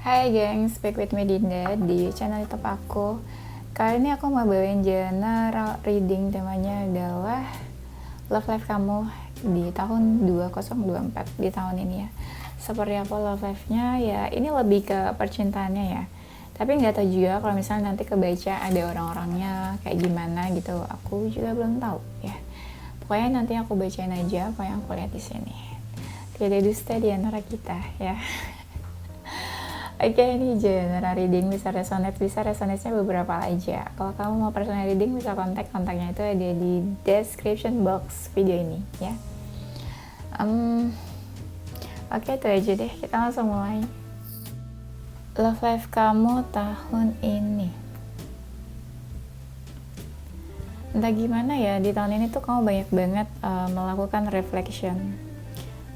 Hai gengs, back with me Dinda di channel YouTube aku. Kali ini aku mau bawain general reading, temanya adalah love life kamu di tahun 2024, di tahun ini ya. Seperti apa love life-nya ya, ini lebih ke percintaannya ya. Tapi nggak tahu juga kalau misalnya nanti kebaca ada orang-orangnya kayak gimana gitu, aku juga belum tahu ya. Pokoknya nanti aku bacain aja apa yang aku lihat di sini. Tidak dusta di antara kita ya. Oke, ini general reading, bisa resonate-nya beberapa aja. Kalau kamu mau personal reading bisa kontaknya itu ada di description box video ini ya. Oke, itu aja deh, kita langsung mulai. Love life kamu tahun ini. Entah gimana ya, di tahun ini tuh kamu banyak banget melakukan reflection.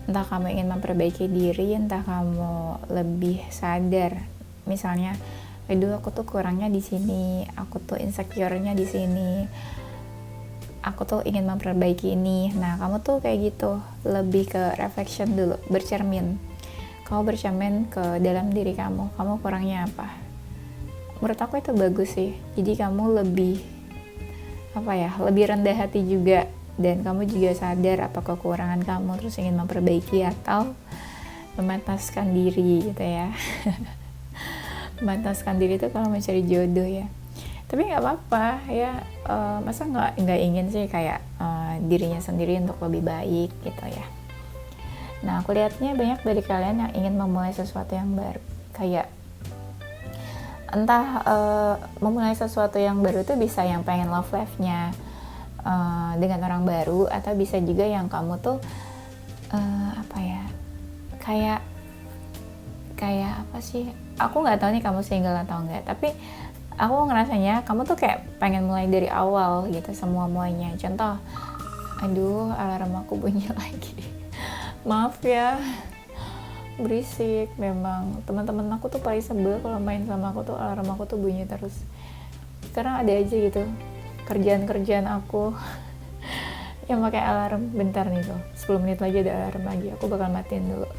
Entah kamu ingin memperbaiki diri, entah kamu lebih sadar. Misalnya, aduh aku tuh kurangnya di sini, aku tuh insecure-nya di sini, aku tuh ingin memperbaiki ini. Nah, kamu tuh kayak gitu, lebih ke reflection dulu, bercermin. Kamu bercermin ke dalam diri kamu kurangnya apa. Menurut aku itu bagus sih. Jadi kamu lebih lebih rendah hati juga. Dan kamu juga sadar apa kekurangan kamu, terus ingin memperbaiki atau memantaskan diri gitu ya. Memantaskan diri itu kalau mencari jodoh ya. Tapi nggak apa-apa ya, masa nggak ingin sih kayak dirinya sendiri untuk lebih baik gitu ya. Nah, aku lihatnya banyak dari kalian yang ingin memulai sesuatu yang baru, kayak entah memulai sesuatu yang baru itu bisa yang pengen love life-nya dengan orang baru, atau bisa juga yang kamu tuh kayak apa sih, aku nggak tahu nih kamu single atau enggak, tapi aku ngerasanya kamu tuh kayak pengen mulai dari awal gitu semuanya. Contoh, aduh alarm aku bunyi lagi. Maaf ya, berisik memang. Teman-teman aku tuh paling sebel kalau main sama aku tuh alarm aku tuh bunyi terus. Sekarang ada aja gitu kerjaan aku yang pakai alarm. Bentar nih tuh, 10 menit lagi ada alarm lagi, aku bakal matiin dulu.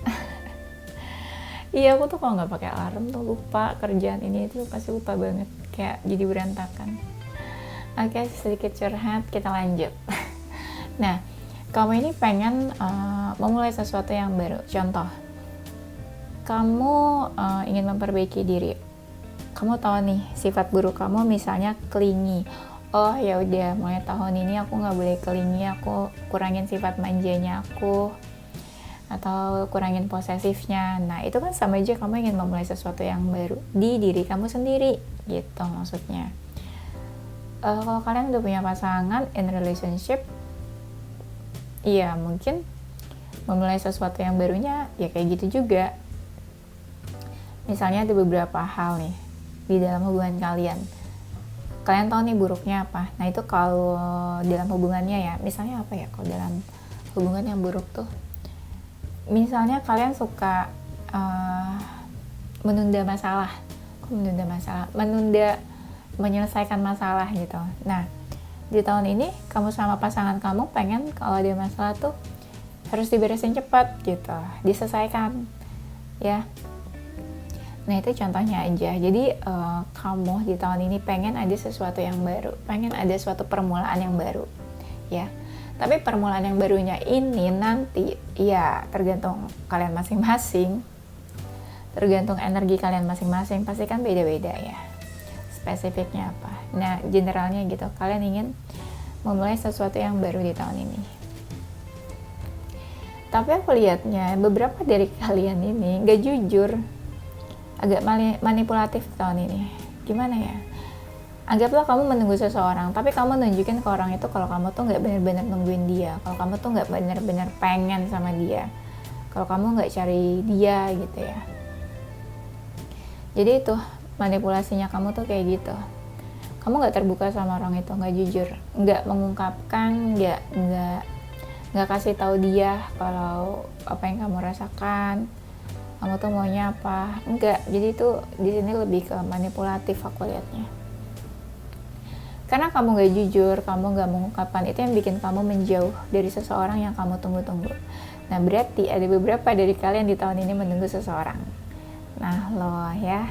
Iya, aku tuh kalau nggak pakai alarm tuh lupa kerjaan ini itu, pasti lupa banget, kayak jadi berantakan. Oke, sedikit curhat, kita lanjut. Nah, kamu ini pengen memulai sesuatu yang baru. Contoh, kamu ingin memperbaiki diri. Kamu tahu nih sifat buruk kamu, misalnya clingy. Oh ya udah, mulai tahun ini aku nggak boleh clingy, aku kurangin sifat manjanya aku, atau kurangin posesifnya. Nah, itu kan sama aja kamu ingin memulai sesuatu yang baru di diri kamu sendiri gitu maksudnya. Kalau kalian udah punya pasangan in relationship, iya mungkin memulai sesuatu yang barunya ya kayak gitu juga. Misalnya ada beberapa hal nih di dalam hubungan kalian tahu nih buruknya apa. Nah, itu kalau dalam hubungannya ya, misalnya apa ya, kalau dalam hubungan yang buruk tuh, misalnya kalian suka menunda menyelesaikan masalah gitu. Nah, di tahun ini kamu sama pasangan kamu pengen kalau ada masalah tuh harus diberesin cepat gitu, diselesaikan ya. Nah, itu contohnya aja. Jadi kamu di tahun ini pengen ada sesuatu yang baru, pengen ada suatu permulaan yang baru ya. Tapi permulaan yang barunya ini nanti ya tergantung kalian masing-masing, tergantung energi kalian masing-masing, pasti kan beda-beda ya spesifiknya apa. Nah, generalnya gitu, kalian ingin memulai sesuatu yang baru di tahun ini. Tapi aku lihatnya beberapa dari kalian ini gak jujur, agak manipulatif tahun ini. Gimana ya? Anggaplah kamu menunggu seseorang, tapi kamu nunjukin ke orang itu kalau kamu tuh nggak benar-benar nungguin dia, kalau kamu tuh nggak benar-benar pengen sama dia, kalau kamu nggak cari dia gitu ya. Jadi itu manipulasinya kamu tuh kayak gitu. Kamu nggak terbuka sama orang itu, nggak jujur, nggak mengungkapkan, nggak kasih tahu dia kalau apa yang kamu rasakan, kamu tuh maunya apa. Enggak. Jadi itu di sini lebih ke manipulatif aku lihatnya. Karena kamu gak jujur, kamu gak mengungkapkan, itu yang bikin kamu menjauh dari seseorang yang kamu tunggu-tunggu. Nah, berarti ada beberapa dari kalian di tahun ini menunggu seseorang. Nah lo ya,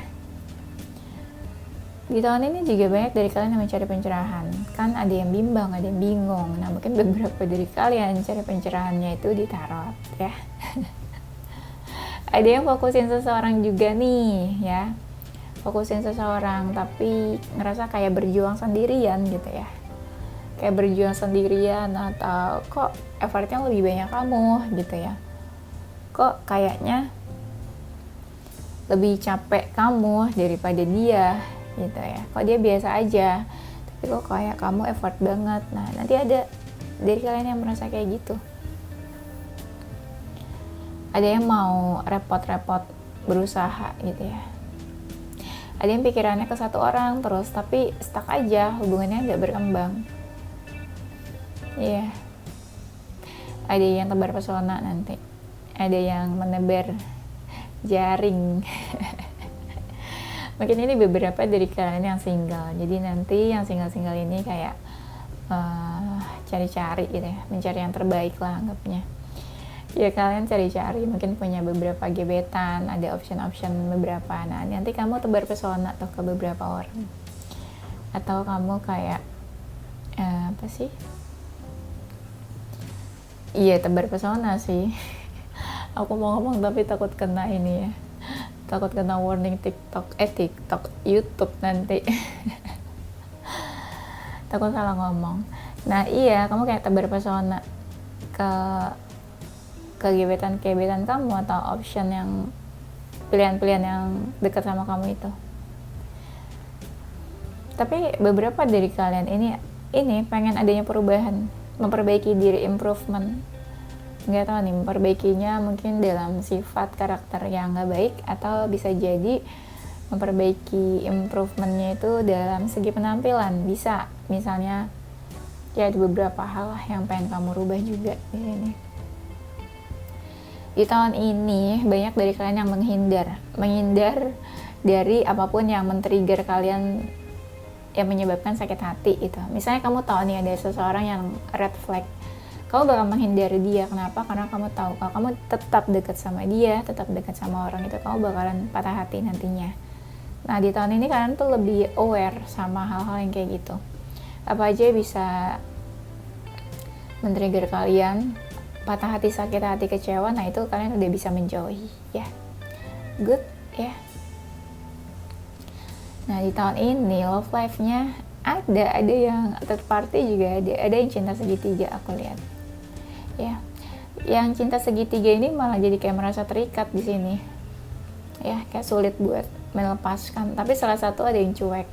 di tahun ini juga banyak dari kalian yang mencari pencerahan. Kan ada yang bimbang, ada yang bingung. Nah mungkin beberapa dari kalian cari pencerahannya itu di tarot ya. Ada yang fokusin seseorang juga nih ya, fokusin seseorang tapi ngerasa kayak berjuang sendirian gitu ya, kayak berjuang sendirian, atau kok effortnya lebih banyak kamu gitu ya, kok kayaknya lebih capek kamu daripada dia gitu ya, kok dia biasa aja tapi kok kayak kamu effort banget. Nah nanti ada dari kalian yang merasa kayak gitu, ada yang mau repot-repot berusaha gitu ya, ada yang pikirannya ke satu orang terus tapi stuck aja, hubungannya nggak berkembang. Iya, ada yang tebar pesona, nanti ada yang menebar jaring. Mungkin ini beberapa dari kalian yang single, jadi nanti yang single-single ini kayak cari-cari gitu ya, mencari yang terbaik lah anggapnya ya. Kalian cari-cari, mungkin punya beberapa gebetan, ada option-option beberapa. Nah nanti kamu tebar pesona tuh ke beberapa orang, atau kamu kayak apa sih, iya tebar pesona sih. Aku mau ngomong tapi takut kena ini ya, takut kena warning TikTok, YouTube nanti. Takut salah ngomong. Nah iya, kamu kayak tebar pesona ke gebetan kamu, atau option yang pilihan-pilihan yang dekat sama kamu itu. Tapi beberapa dari kalian ini pengen adanya perubahan, memperbaiki diri, improvement. Nggak tahu nih, memperbaikinya mungkin dalam sifat karakter yang nggak baik, atau bisa jadi memperbaiki improvementnya itu dalam segi penampilan. Bisa, misalnya ya ada beberapa hal yang pengen kamu rubah juga di sini. Di tahun ini banyak dari kalian yang menghindar dari apapun yang men-trigger kalian, yang menyebabkan sakit hati itu. Misalnya kamu tahu nih ada seseorang yang red flag, kamu bakal menghindari dia. Kenapa? Karena kamu tahu kalau kamu tetap dekat sama dia, tetap dekat sama orang itu, kamu bakalan patah hati nantinya. Nah di tahun ini kalian tuh lebih aware sama hal-hal yang kayak gitu, apa aja bisa men-trigger kalian patah hati, sakit hati, kecewa. Nah itu kalian udah bisa menjauhi ya, good ya. Nah di tahun ini love life-nya ada yang third party juga ada yang cinta segitiga aku lihat ya. Yang cinta segitiga ini malah jadi kayak merasa terikat di sini ya, kayak sulit buat melepaskan. Tapi salah satu ada yang cuek,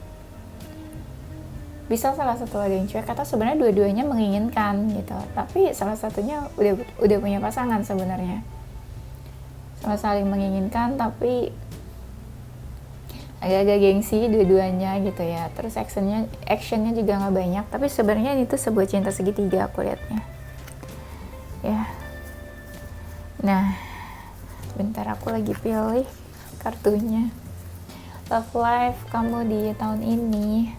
bisa salah satu ada yang cuek, kata sebenarnya dua-duanya menginginkan gitu, tapi salah satunya udah punya pasangan sebenarnya, sama saling menginginkan tapi agak-agak gengsi dua-duanya gitu ya. Terus actionnya juga nggak banyak, tapi sebenarnya itu sebuah cinta segitiga aku lihatnya ya. Nah bentar, aku lagi pilih kartunya. Love life kamu di tahun ini,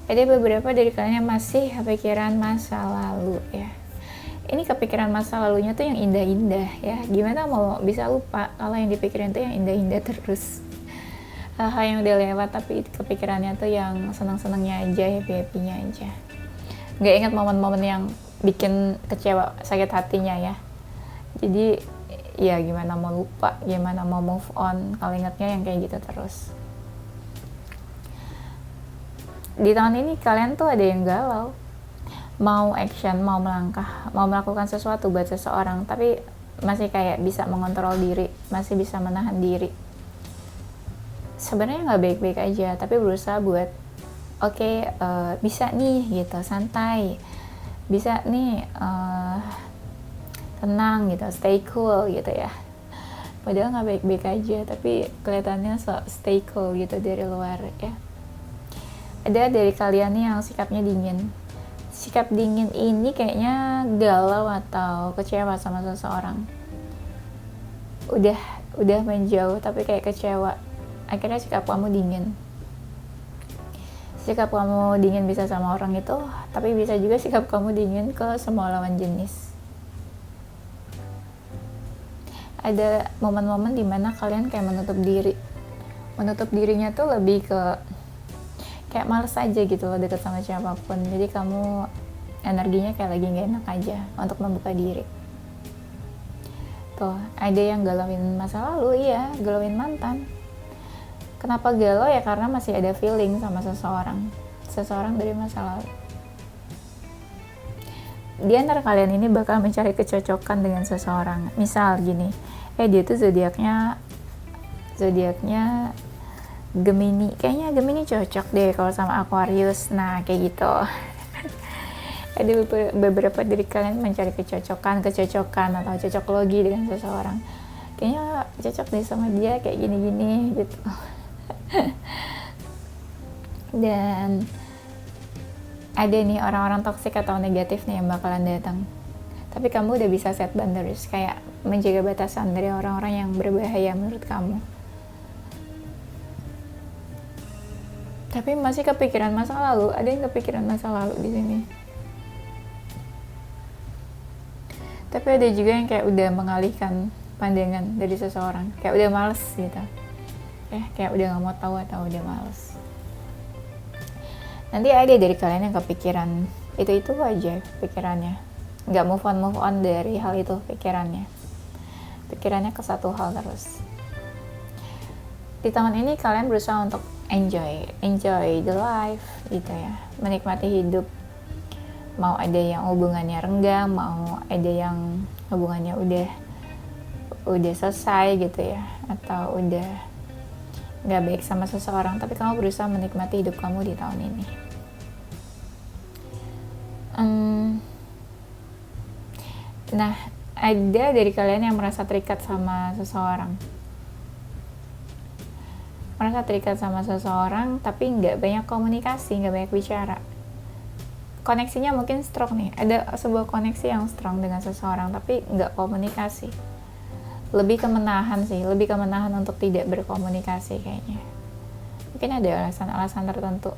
ada beberapa dari kalian yang masih kepikiran masa lalu ya. Ini kepikiran masa lalunya tuh yang indah-indah ya. Gimana mau bisa lupa kalau yang dipikirin tuh yang indah-indah terus, hal-hal yang udah lewat, tapi kepikirannya tuh yang senang-senangnya aja, happy-happynya aja. Nggak ingat momen-momen yang bikin kecewa, sakit hatinya ya. Jadi ya gimana mau lupa, gimana mau move on kalau ingatnya yang kayak gitu terus. Di tahun ini kalian tuh ada yang galau, mau action, mau melangkah, mau melakukan sesuatu buat seseorang, tapi masih kayak bisa mengontrol diri, masih bisa menahan diri. Sebenarnya nggak baik-baik aja, tapi berusaha buat bisa nih gitu, santai, bisa nih tenang gitu, stay cool gitu ya. Padahal nggak baik-baik aja, tapi kelihatannya stay cool gitu dari luar ya. Ada dari kalian nih yang sikapnya dingin. Sikap dingin ini kayaknya galau atau kecewa sama seseorang. Udah menjauh tapi kayak kecewa. Akhirnya sikap kamu dingin. Sikap kamu dingin bisa sama orang itu, tapi bisa juga sikap kamu dingin ke semua lawan jenis. ada momen-momen dimana kalian kayak menutup dirinya tuh lebih ke kayak males aja gitu loh deket sama siapapun. Jadi kamu energinya kayak lagi gak enak aja untuk membuka diri. Tuh, ada yang galauin masa lalu, iya, galauin mantan. Kenapa galau ya? Karena masih ada feeling sama seseorang dari masa lalu. Di antara kalian ini bakal mencari kecocokan dengan seseorang. Misal gini, dia tuh zodiaknya Gemini. Kayaknya Gemini cocok deh kalau sama Aquarius. Nah, kayak gitu. Ada beberapa dari kalian mencari kecocokan atau cocok logi dengan seseorang. Kayaknya cocok deh sama dia kayak gini-gini gitu. Dan ada nih orang-orang toksik atau negatif nih yang bakalan datang. Tapi kamu udah bisa set boundaries, kayak menjaga batasan dari orang-orang yang berbahaya menurut kamu. Tapi masih kepikiran masa lalu, ada yang kepikiran masa lalu di sini. Tapi ada juga yang kayak udah mengalihkan pandangan dari seseorang, kayak udah males gitu. Kayak udah gak mau tahu atau udah males. Nanti ada dari kalian yang kepikiran itu aja pikirannya, nggak move on dari hal itu pikirannya ke satu hal terus. Di tahun ini kalian berusaha untuk enjoy the life gitu ya, menikmati hidup. Mau ada yang hubungannya renggang, mau ada yang hubungannya udah selesai gitu ya, atau udah nggak baik sama seseorang, tapi kamu berusaha menikmati hidup kamu di tahun ini. Nah, ada dari kalian yang merasa terikat sama seseorang, tapi nggak banyak komunikasi, nggak banyak bicara. Koneksinya mungkin strong nih, ada sebuah koneksi yang strong dengan seseorang, tapi nggak komunikasi. Lebih ke menahan untuk tidak berkomunikasi kayaknya. Mungkin ada alasan tertentu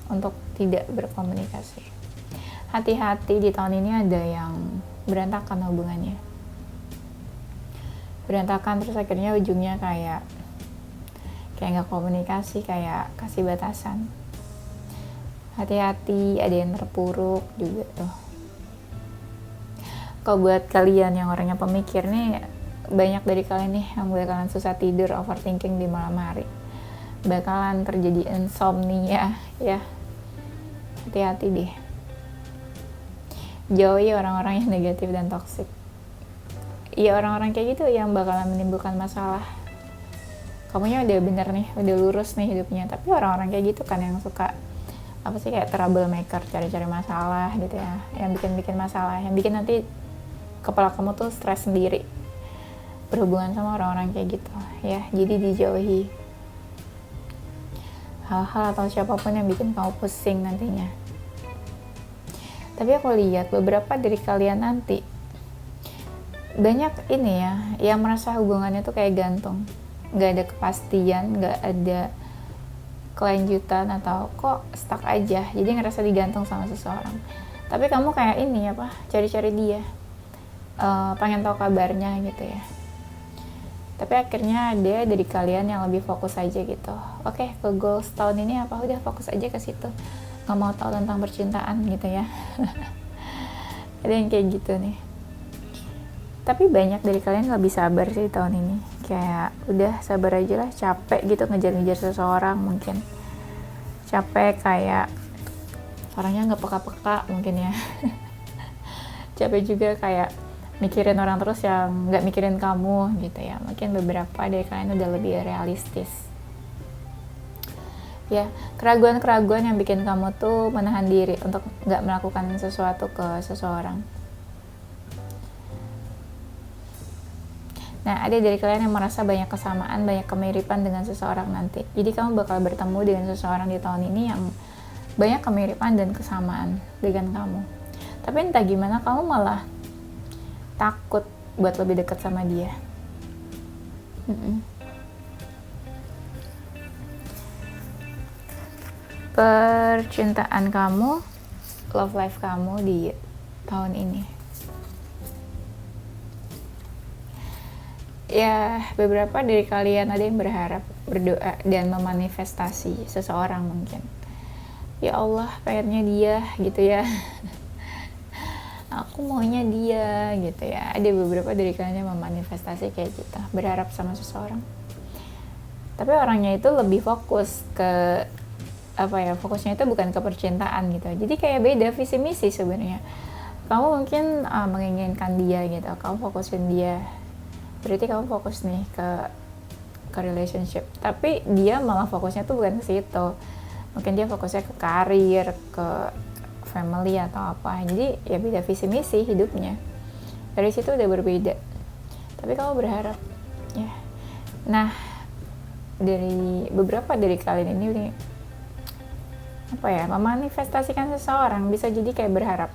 untuk tidak berkomunikasi. Hati-hati, di tahun ini ada yang berantakan hubungannya. Berantakan terus akhirnya ujungnya kayak nggak komunikasi, kayak kasih batasan. Hati-hati, ada yang terpuruk juga tuh. Kalau buat kalian yang orangnya pemikir nih, banyak dari kalian nih yang bakalan susah tidur, overthinking di malam hari, bakalan terjadi insomnia ya. Hati-hati deh, jauhi orang-orang yang negatif dan toksik. Iya, orang-orang kayak gitu yang bakalan menimbulkan masalah. Kamunya udah bener nih, udah lurus nih hidupnya, tapi orang-orang kayak gitu kan yang suka kayak troublemaker, cari-cari masalah gitu ya, yang bikin masalah, yang bikin nanti kepala kamu tuh stres sendiri berhubungan sama orang-orang kayak gitu ya. Jadi dijauhi hal-hal atau siapapun yang bikin kamu pusing nantinya. Tapi aku lihat beberapa dari kalian nanti banyak ini ya yang merasa hubungannya tuh kayak gantung, nggak ada kepastian, nggak ada kelanjutan, atau kok stuck aja, jadi ngerasa digantung sama seseorang. Tapi kamu kayak ini cari-cari dia, pengen tahu kabarnya gitu ya. Tapi akhirnya ada dari kalian yang lebih fokus aja gitu. Oke, ke goals tahun ini apa, udah fokus aja ke situ, nggak mau tahu tentang percintaan gitu ya. Ada yang kayak gitu nih. Tapi banyak dari kalian lebih sabar sih tahun ini, kayak udah sabar aja lah, capek gitu ngejar-ngejar seseorang, mungkin capek kayak orangnya nggak peka-peka mungkin ya. Capek juga kayak mikirin orang terus yang nggak mikirin kamu gitu ya. Mungkin beberapa dari kalian udah lebih realistis ya. Keraguan-keraguan yang bikin kamu tuh menahan diri untuk nggak melakukan sesuatu ke seseorang. Nah, ada dari kalian yang merasa banyak kesamaan, banyak kemiripan dengan seseorang nanti. Jadi kamu bakal bertemu dengan seseorang di tahun ini yang banyak kemiripan dan kesamaan dengan kamu. Tapi entah gimana kamu malah takut buat lebih dekat sama dia. Percintaan kamu, love life kamu di tahun ini. ya beberapa dari kalian ada yang berharap, berdoa dan memanifestasi seseorang mungkin. Ya Allah, pengennya dia gitu ya. Aku maunya dia gitu ya. Ada beberapa dari kalian yang memanifestasi kayak gitu, berharap sama seseorang. Tapi orangnya itu lebih fokus ke fokusnya itu bukan ke percintaan gitu. Jadi kayak beda visi misi sebenarnya. Kamu mungkin menginginkan dia gitu, kamu fokusin dia, berarti kamu fokus nih ke relationship. Tapi dia malah fokusnya tuh bukan ke situ. Mungkin dia fokusnya ke karir, ke family atau apa. Jadi ya beda visi misi hidupnya. Dari situ udah berbeda. Tapi kamu berharap ya. Nah, dari beberapa dari kalian ini memanifestasikan seseorang, bisa jadi kayak berharap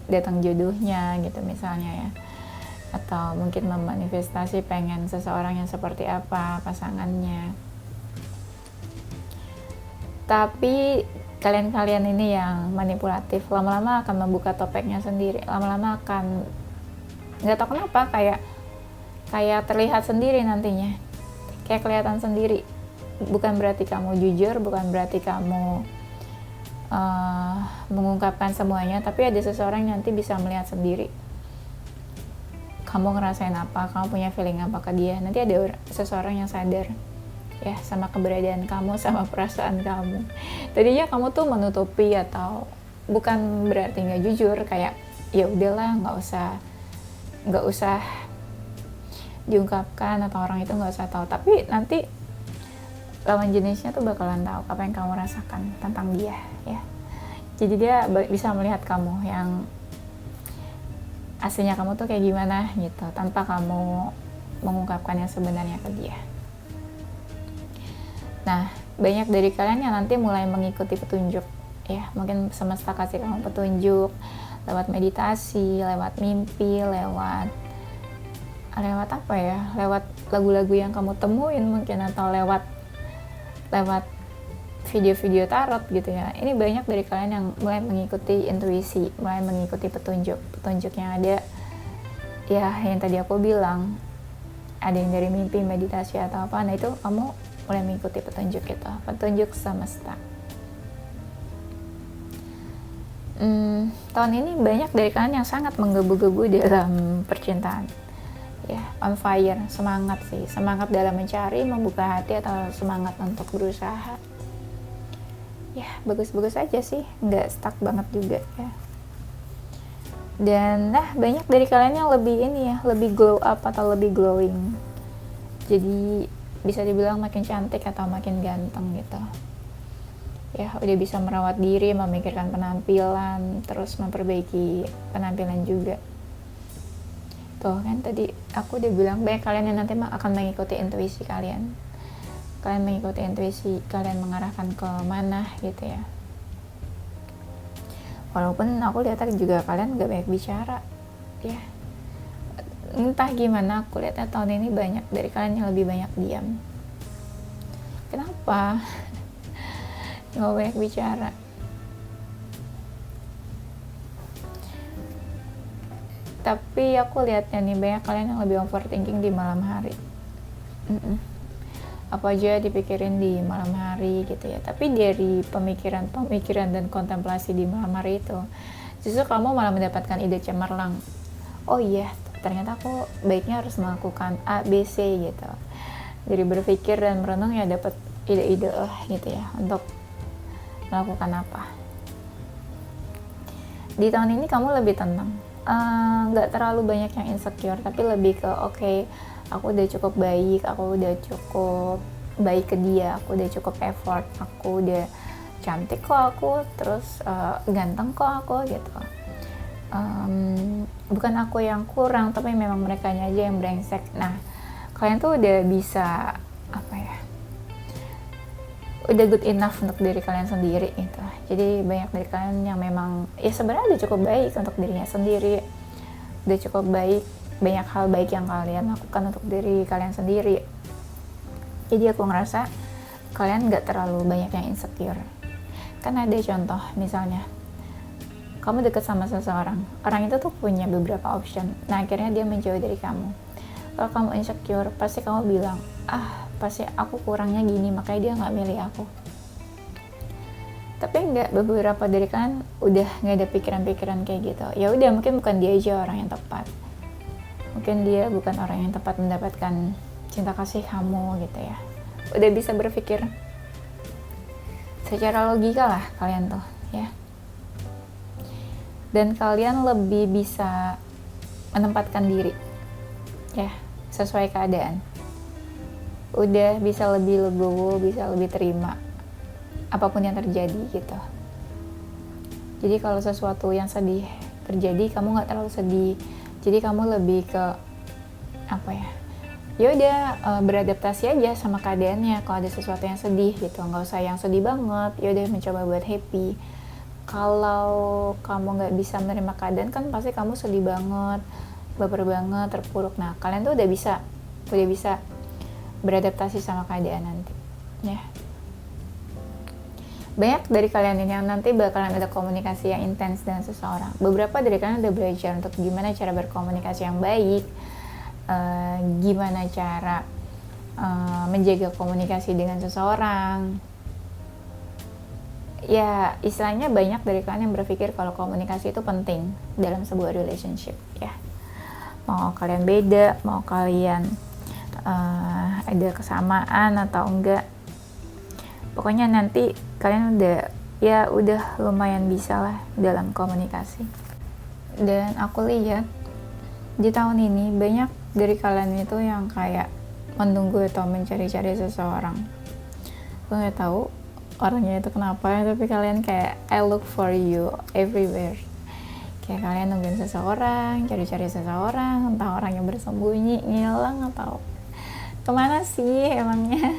datang jodohnya gitu misalnya ya, atau mungkin memanifestasi pengen seseorang yang seperti apa pasangannya. Tapi kalian ini yang manipulatif lama-lama akan membuka topengnya sendiri, lama-lama akan nggak tahu kenapa kayak terlihat sendiri nantinya, kayak kelihatan sendiri. Bukan berarti kamu jujur, bukan berarti kamu mengungkapkan semuanya, tapi ada seseorang yang nanti bisa melihat sendiri kamu ngerasain apa, kamu punya feeling apa ke dia. Nanti ada seseorang yang sadar ya sama keberadaan kamu, sama perasaan kamu. Tadinya kamu tuh menutupi atau bukan berarti nggak jujur, kayak ya udahlah nggak usah diungkapkan atau orang itu nggak usah tahu. Tapi nanti lawan jenisnya tuh bakalan tahu apa yang kamu rasakan tentang dia ya. Jadi dia bisa melihat kamu yang aslinya kamu tuh kayak gimana gitu, tanpa kamu mengungkapkan yang sebenarnya ke dia. Nah, banyak dari kalian yang nanti mulai mengikuti petunjuk ya. Mungkin semesta kasih kamu petunjuk lewat meditasi, lewat mimpi, lewat apa ya, lewat lagu-lagu yang kamu temuin mungkin, atau lewat video-video tarot gitu ya. Ini banyak dari kalian yang mulai mengikuti intuisi, mulai mengikuti petunjuk yang ada ya, yang tadi aku bilang, ada yang dari mimpi, meditasi atau apa. Nah itu kamu mulai mengikuti petunjuk semesta. Tahun ini banyak dari kalian yang sangat menggebu-gebu dalam percintaan ya, on fire, semangat dalam mencari, membuka hati, atau semangat untuk berusaha ya. Bagus-bagus aja sih, nggak stuck banget juga ya. Dan banyak dari kalian yang lebih glow up atau lebih glowing, jadi bisa dibilang makin cantik atau makin ganteng gitu ya. Udah bisa merawat diri, memikirkan penampilan, terus memperbaiki penampilan juga. Tuh kan tadi aku udah bilang, banyak kalian yang nanti akan mengikuti intuisi kalian. Kalian mengikuti intuisi kalian mengarahkan ke mana gitu ya. Walaupun aku lihat juga kalian gak banyak bicara ya. Entah gimana, aku lihatnya tahun ini banyak dari kalian yang lebih banyak diam. Kenapa? Gak banyak bicara. Tapi aku lihatnya nih, banyak kalian yang lebih overthinking di malam hari. Apa aja dipikirin di malam hari gitu ya. Tapi dari pemikiran dan kontemplasi di malam hari itu, justru kamu malah mendapatkan ide cemerlang. Oh iya, ternyata aku baiknya harus melakukan A, B, C gitu. Dari berpikir dan merenung ya dapat ide-ide gitu ya, untuk melakukan apa. Di tahun ini kamu lebih tenang. Nggak terlalu banyak yang insecure, tapi lebih ke oke, aku udah cukup baik, aku udah cukup baik ke dia, aku udah cukup effort, aku udah cantik kok aku, terus ganteng kok aku gitu. Bukan aku yang kurang, tapi memang merekanya aja yang brengsek. Nah, kalian tuh udah bisa udah good enough untuk diri kalian sendiri gitu. Jadi banyak dari kalian yang memang ya sebenarnya udah cukup baik untuk dirinya sendiri, udah cukup baik, banyak hal baik yang kalian lakukan untuk diri kalian sendiri. Jadi aku ngerasa kalian gak terlalu banyak yang insecure. Kan ada contoh, misalnya kamu deket sama seseorang, orang itu tuh punya beberapa option, nah akhirnya dia menjauh dari kamu. Kalau kamu insecure, pasti kamu bilang, pasti aku kurangnya gini, makanya dia nggak milih aku. Tapi enggak, beberapa dari kalian udah nggak ada pikiran-pikiran kayak gitu. Ya udah, mungkin bukan dia aja orang yang tepat. Mungkin dia bukan orang yang tepat mendapatkan cinta kasih kamu gitu ya. Udah bisa berpikir secara logika lah kalian tuh ya. Dan kalian lebih bisa menempatkan diri ya, sesuai keadaan. Udah bisa lebih legowo, bisa lebih terima apapun yang terjadi gitu. Jadi kalau sesuatu yang sedih terjadi, kamu nggak terlalu sedih. Jadi kamu lebih ke apa ya udah, beradaptasi aja sama keadaannya. Kalau ada sesuatu yang sedih gitu, nggak usah yang sedih banget. Ya udah, mencoba buat happy. Kalau kamu nggak bisa menerima keadaan, kan pasti kamu sedih banget, baper banget, terpuruk. Nah, kalian tuh udah bisa beradaptasi sama keadaan nanti ya. Banyak dari kalian ini yang nanti bakalan ada komunikasi yang intens dengan seseorang. Beberapa dari kalian udah belajar untuk gimana cara berkomunikasi yang baik, gimana cara menjaga komunikasi dengan seseorang. Ya, istilahnya banyak dari kalian yang berpikir kalau komunikasi itu penting dalam sebuah relationship ya. Mau kalian beda, mau kalian ada kesamaan atau enggak, pokoknya nanti kalian udah lumayan bisa lah dalam komunikasi. Dan aku lihat di tahun ini banyak dari kalian itu yang kayak menunggu atau mencari-cari seseorang. Aku nggak tahu orangnya itu kenapa, tapi kalian kayak I look for you everywhere. Kayak kalian nungguin seseorang, cari-cari seseorang, entah orangnya bersembunyi, ngilang, atau kemana sih emangnya.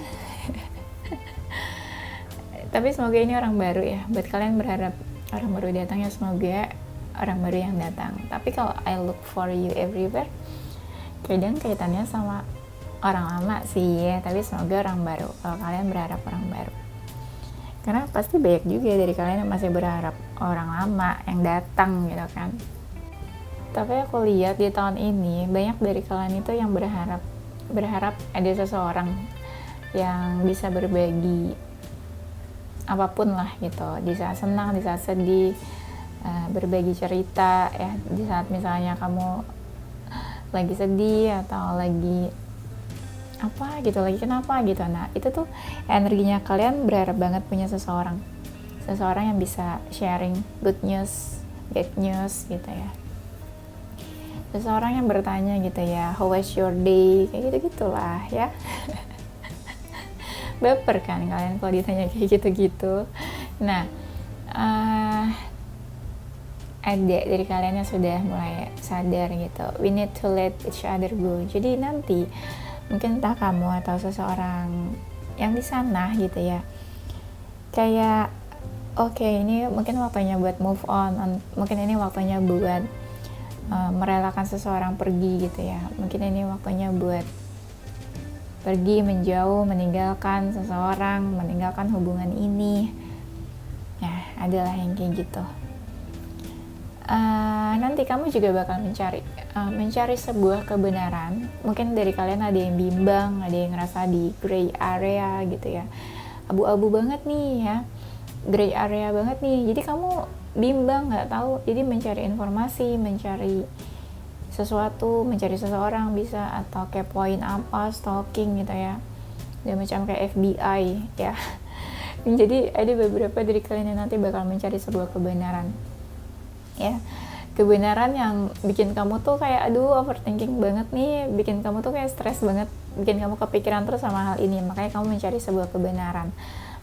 Tapi semoga ini orang baru ya. Buat kalian berharap orang baru datang, ya semoga orang baru yang datang. Tapi kalau I look for you everywhere, kadang kaitannya sama orang lama sih ya. Tapi semoga orang baru. Kalau kalian berharap orang baru, karena pasti banyak juga dari kalian yang masih berharap orang lama yang datang gitu kan. Tapi aku lihat di tahun ini banyak dari kalian itu yang berharap ada seseorang yang bisa berbagi apapun lah gitu, di saat senang, di saat sedih, berbagi cerita ya, di saat misalnya kamu lagi sedih atau lagi apa gitu, lagi kenapa gitu. Nah, itu tuh energinya kalian berharap banget punya seseorang yang bisa sharing good news, bad news gitu ya. Seseorang yang bertanya gitu ya, how was your day, kayak gitu-gitulah ya. Baper kan kalian kalau ditanya kayak gitu-gitu. Nah, ada dari kalian yang sudah mulai sadar gitu, we need to let each other go. Jadi nanti mungkin entah kamu atau seseorang yang di sana gitu ya, kayak oke, ini mungkin waktunya buat move on, mungkin ini waktunya buat merelakan seseorang pergi gitu ya. Mungkin ini waktunya buat pergi, menjauh, meninggalkan seseorang, meninggalkan hubungan ini. Ya, adalah yang kayak gitu. Nanti kamu juga bakal mencari sebuah kebenaran. Mungkin dari kalian ada yang bimbang, ada yang ngerasa di gray area gitu ya, abu-abu banget nih ya, gray area banget nih. Jadi kamu bimbang, nggak tahu, jadi mencari informasi, mencari sesuatu, mencari seseorang bisa, atau kepoin apa, stalking gitu ya, dan macam kayak FBI ya. Jadi ada beberapa dari kalian yang nanti bakal mencari sebuah kebenaran ya, kebenaran yang bikin kamu tuh kayak aduh overthinking banget nih, bikin kamu tuh kayak stres banget, bikin kamu kepikiran terus sama hal ini. Makanya kamu mencari sebuah kebenaran.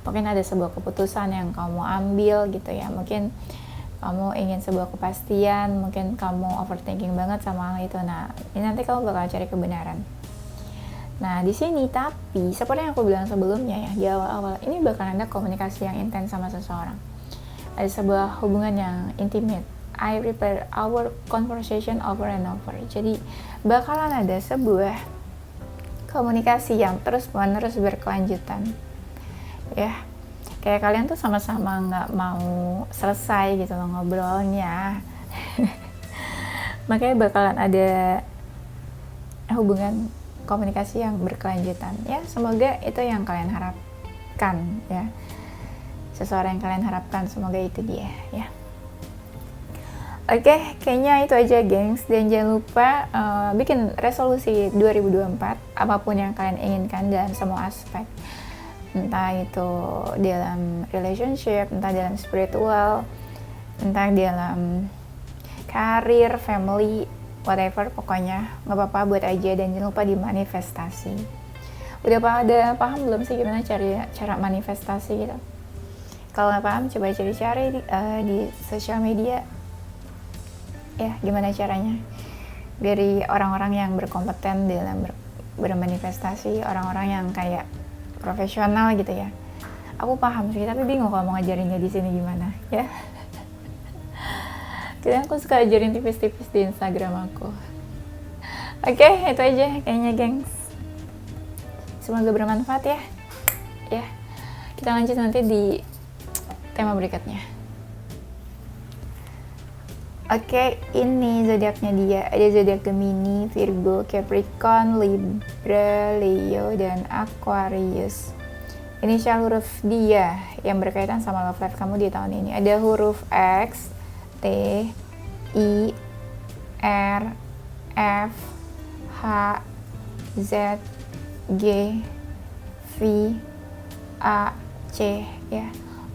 Mungkin ada sebuah keputusan yang kamu ambil gitu ya, mungkin kamu ingin sebuah kepastian, mungkin kamu overthinking banget sama hal itu. Nah, ini nanti kamu bakal cari kebenaran. Nah, di sini tapi seperti yang aku bilang sebelumnya ya, di awal-awal ini bakal ada komunikasi yang intens sama seseorang. Ada sebuah hubungan yang intimate. I repeat our conversation over and over. Jadi bakalan ada sebuah komunikasi yang terus-menerus berkelanjutan. Ya. Kayak kalian tuh sama-sama nggak mau selesai gitu loh ngobrolnya. Makanya bakalan ada hubungan komunikasi yang berkelanjutan ya. Semoga itu yang kalian harapkan ya, seseorang yang kalian harapkan, semoga itu dia ya. Oke, kayaknya itu aja gengs, dan jangan lupa bikin resolusi 2024 apapun yang kalian inginkan dalam semua aspek, entah itu dalam relationship, entah dalam spiritual, entah dalam karir, family, whatever, pokoknya nggak apa-apa, buat aja dan jangan lupa dimanifestasi. Udah paham belum sih gimana cara manifestasi gitu? Kalau nggak paham, coba cari-cari di sosial media ya, gimana caranya dari orang-orang yang berkompeten dalam bermanifestasi, orang-orang yang kayak profesional gitu ya. Aku paham sih, tapi bingung kalau mau ngajarinnya di sini gimana ya. Kadang aku suka ajarin tipis-tipis di Instagram aku. Oke, itu aja kayaknya gengs. Semoga bermanfaat ya. Ya, kita lanjut nanti di tema berikutnya. Oke, ini zodiaknya dia. Ada zodiak Gemini, Virgo, Capricorn, Libra, Leo, dan Aquarius. Inisial huruf dia yang berkaitan sama love life kamu di tahun ini. Ada huruf X, T, I, R, F, H, Z, G, V, A, C ya.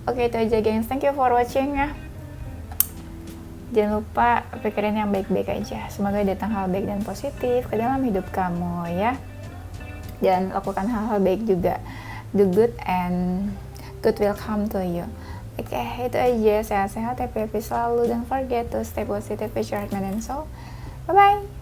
Oke, itu aja gengs. Thank you for watching ya. Jangan lupa pikirin yang baik-baik aja. Semoga datang hal baik dan positif ke dalam hidup kamu ya. Dan lakukan hal-hal baik juga. Do good and good will come to you. Oke, itu aja. Sehat-sehat, happy selalu. Don't forget to stay positive with your heart, mind, and soul. Bye-bye.